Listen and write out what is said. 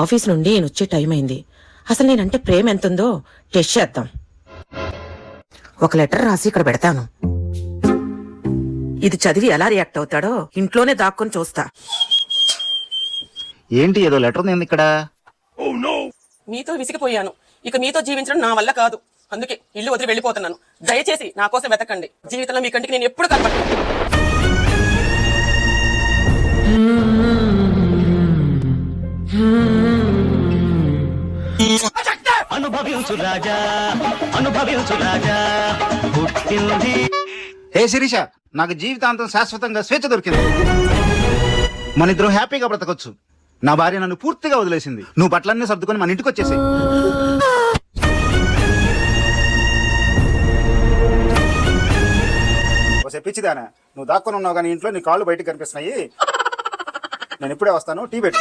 Office నుండి వచ్చే time అయింది. అసలు నేనంటే ప్రేమ ఎంతుందో టెస్ట్ చేద్దాం. ఒక లెటర్ రాసి ఇక్కడ పెడతాను. ఇది చదివి ఎలా రియాక్ట్ అవుతాడో ఇంట్లోనే దాక్కుని చూస్తా. ఏంటి ఏదో లెటర్ ఉంది ఇక్కడ? మీతో విసిగిపోయాను. ఇక మీతో జీవించడం నా వల్ల కాదు. అందుకే ఇల్లు వదిలి వెళ్ళిపోతున్నాను. దయచేసి నా కోసం వెతకండి. జీవితంలో మీ కంటికి నేను ఎప్పుడు కనపడను. అనుభవించు రాజా, అనుభవించు రాజా. హే శిరీష, నాకు జీవితాంతం శాశ్వతంగా స్వేచ్ఛ దొరికింది. మన ఇద్దరు హ్యాపీగా బ్రతకొచ్చు. నా భార్య నన్ను పూర్తిగా వదిలేసింది. నువ్వు బట్టలన్నీ సర్దుకొని మన ఇంటికి వచ్చేసి. పిచ్చిదానా, నువ్వు దాక్కుని ఉన్నావు కానీ ఇంట్లో నీ కాళ్ళు బయటకు కనిపిస్తున్నాయి. నేను ఇప్పుడే వస్తాను, టీ పెట్టు.